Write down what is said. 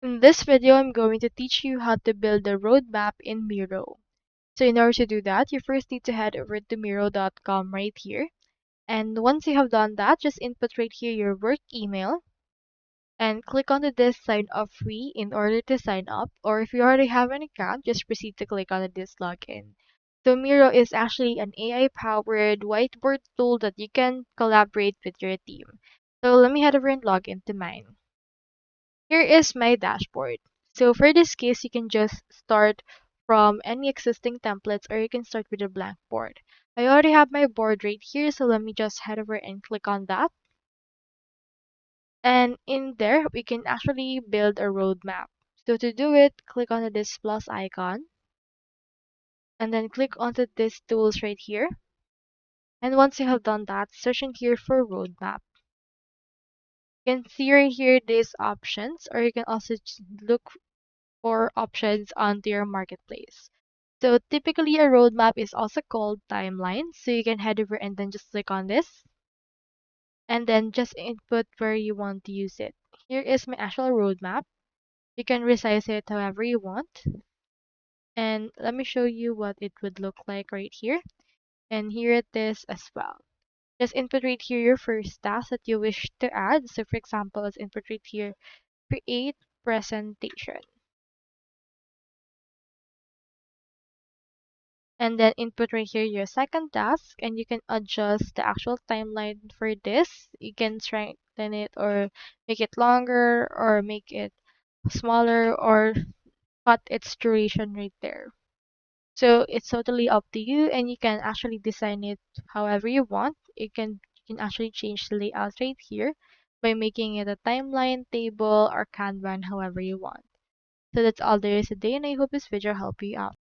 In this video, I'm going to teach you how to build a roadmap in Miro. So in order to do that, you first need to head over to miro.com right here. And once you have done that, just input right here your work email and click on this sign up free in order to sign up. Or if you already have an account, just proceed to click on this login. So Miro is actually an AI powered whiteboard tool that you can collaborate with your team. So let me head over and log into mine. Here is my dashboard. So for this case, you can just start from any existing templates or you can start with a blank board. I already have my board right here, so let me just head over and click on that. And in there, we can actually build a roadmap. So to do it, click on this plus icon and then click onto this tools right here. And once you have done that, search in here for roadmap. You can see right here these options, or you can also look for options onto your marketplace. So typically a roadmap is also called timeline. So you can head over and then just click on this and then just input where you want to use it. Here is my actual roadmap. You can resize it however you want. And let me show you what it would look like right here. And here it is as well. Just input right here your first task that you wish to add. So for example, let's input right here, create presentation. And then input right here your second task and you can adjust the actual timeline for this. You can strengthen it or make it longer or make it smaller or cut its duration right there. So it's totally up to you and you can actually design it however you want. You can actually change the layout right here by making it a timeline, table, or Kanban, however you want. So that's all there is today and I hope this video helped you out.